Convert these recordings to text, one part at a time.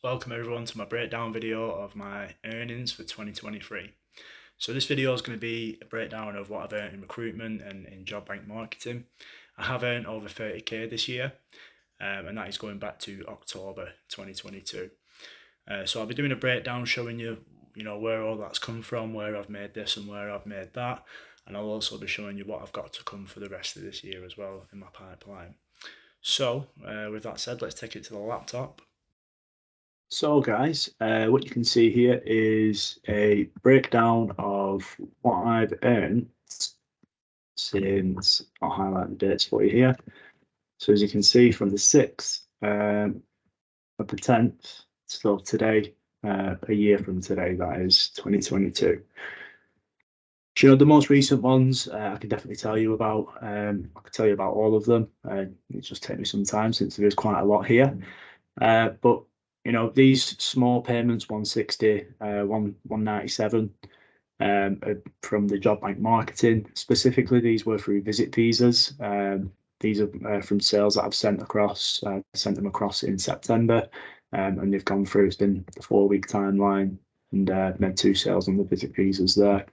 Welcome everyone to my breakdown video of my earnings for 2023. So this video is going to be a breakdown of what I've earned in recruitment and in job bank marketing. I have earned over 30k this year, and that is going back to October 2022. So I'll be doing a breakdown showing you, where all that's come from, where I've made this and where I've made that, and I'll also be showing you what I've got to come for the rest of this year as well in my pipeline. So with that said, let's take it to the laptop. So guys, what you can see here is a breakdown of what I've earned since, I'll highlight the dates for you here. So as you can see, from the 6th of the 10th, so today, a year from today, that is 2022. So, the most recent ones I can definitely tell you about. I can tell you about all of them. It's just taken me some time since there is quite a lot here. But these small payments, 160, 197, from the job bank marketing. Specifically, these were through visit visas. These are from sales that I've sent them across in September, and they've gone through. It's been the 4-week timeline, and made 2 sales on the visit visas there.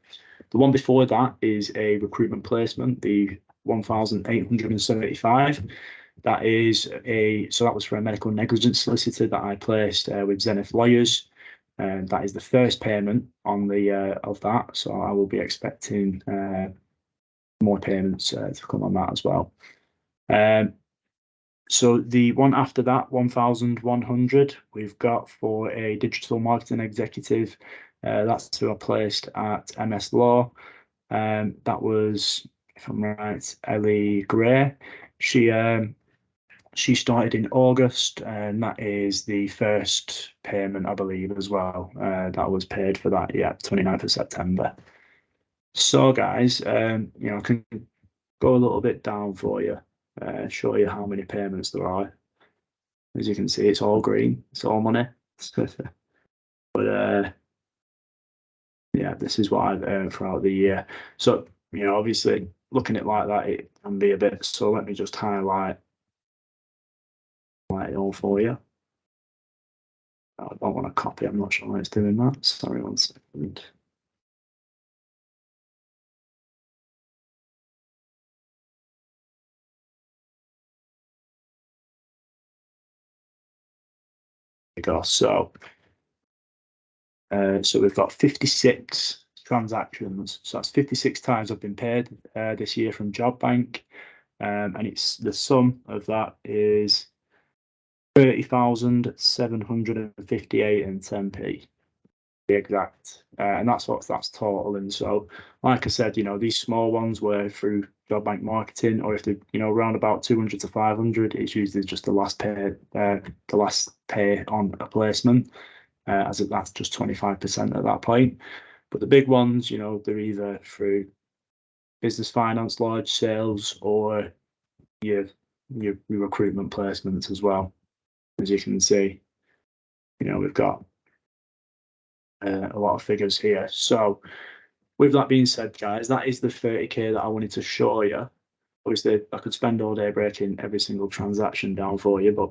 The one before that is a recruitment placement, the 1,875. That was for a medical negligence solicitor that I placed with Zenith Lawyers. And that is the first payment on the of that. So I will be expecting more payments to come on that as well. So the one after that, 1,100, we've got for a digital marketing executive. That's who I placed at MS Law. That was, if I'm right, Ellie Gray. She started in August, and that is the first payment, I believe, as well. That was paid for that, 29th of September. So, guys, I can go a little bit down for you, show you how many payments there are. As you can see, it's all green, it's all money. But this is what I've earned throughout the year. So, obviously, looking at it like that, it can be a bit. So let me just highlight it all for you. I don't want to copy. I'm not sure why it's doing that. Sorry, 1 second. There we go. So we've got 56 transactions. So that's 56 times I've been paid this year from Job Bank, and it's the sum of that is 30,758 and 10p. Be exact, and that's total. And so, like I said, these small ones were through job bank marketing, or if they around about 200 to 500, it's usually just the last pay on a placement, as that's just 25% at that point. But the big ones, they're either through business finance, large sales, or your recruitment placements as well. As you can see, we've got a lot of figures here. So with that being said, guys, that is the 30k that I wanted to show you. Obviously, I could spend all day breaking every single transaction down for you, but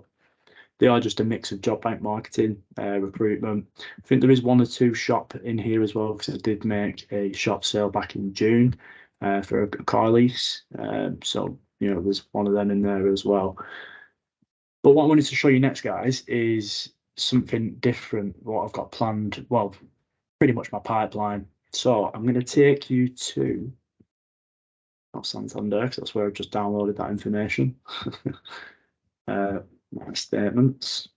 they are just a mix of job bank marketing, recruitment. I think there is 1 or 2 shop in here as well, because I did make a shop sale back in June for a car lease. So there's 1 of them in there as well. But what I wanted to show you next, guys, is something different, what I've got planned. Well, pretty much my pipeline. So I'm going to take you to Santander, because that's where I've just downloaded that information. My statements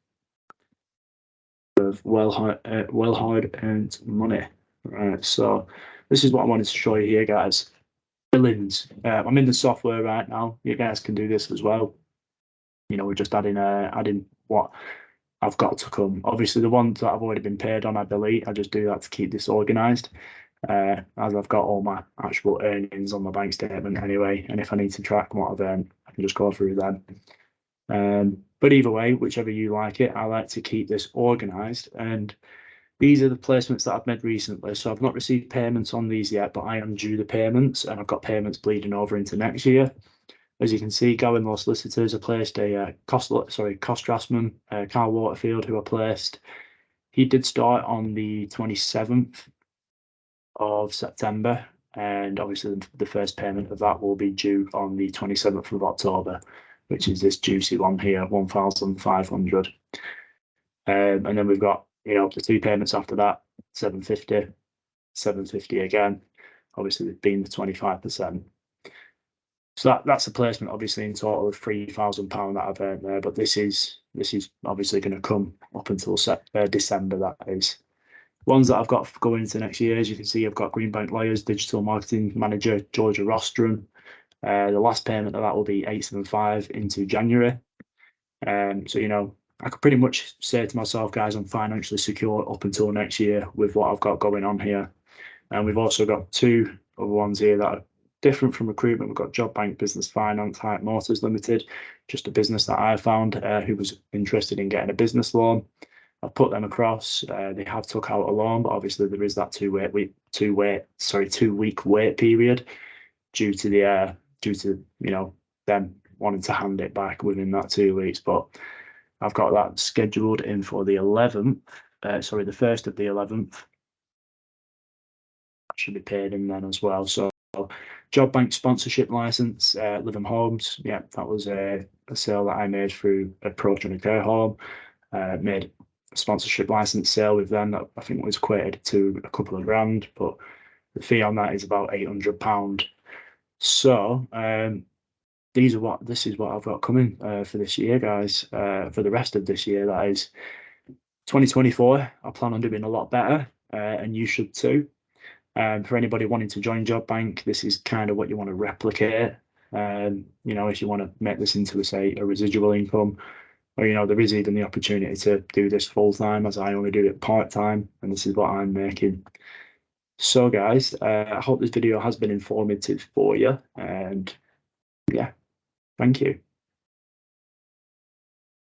of well hard earned money. Right, so this is what I wanted to show you here, guys. Billings. I'm in the software right now. You guys can do this as well. We're just adding what I've got to come. Obviously, the ones that I've already been paid on, I delete. I just do that to keep this organised, as I've got all my actual earnings on my bank statement anyway. And if I need to track what I've earned, I can just go through them. But either way, whichever you like it, I like to keep this organised. And these are the placements that I've made recently. So I've not received payments on these yet, but I am due the payments, and I've got payments bleeding over into next year. As you can see, Gavin Law Solicitors, I placed a cost draftsman, Carl Waterfield, who I placed. He did start on the 27th of September, and obviously the first payment of that will be due on the 27th of October, which is this juicy one here, 1,500. And then we've got, you know, the 2 payments after that, 750, 750 again, obviously being the 25%. So that's a placement, obviously, in total of £3,000 that I've earned there. But this is obviously going to come up until December. That is. Ones that I've got going into next year, as you can see, I've got Greenbank Lawyers Digital Marketing Manager Georgia Rostrum. The last payment of that will be 875 into January. So you know, I could pretty much say to myself, guys, I'm financially secure up until next year with what I've got going on here. And we've also got 2 other ones here that are different from recruitment. We've got Job Bank Business Finance, Hype Motors Limited, just a business that I found who was interested in getting a business loan. I've put them across. They have took out a loan, but obviously there is that 2 week wait period due to you know, them wanting to hand it back within that 2 weeks. But I've got that scheduled in for the 11th. The 1st of the 11th. Should be paid in then as well. So Job Bank sponsorship license, Living Homes. Yeah, that was a sale that I made through Approaching a Care Home. Made a sponsorship license sale with them that I think was equated to a couple of grand, but the fee on that is about £800. So this is what I've got coming for this year, guys. For the rest of this year, that is 2024. I plan on doing a lot better, and you should too. For anybody wanting to join Job Bank, this is kind of what you want to replicate. You know, if you want to make this into a residual income, or you know, there is even the opportunity to do this full time, as I only do it part time, and this is what I'm making. So, guys, I hope this video has been informative for you, and yeah, thank you.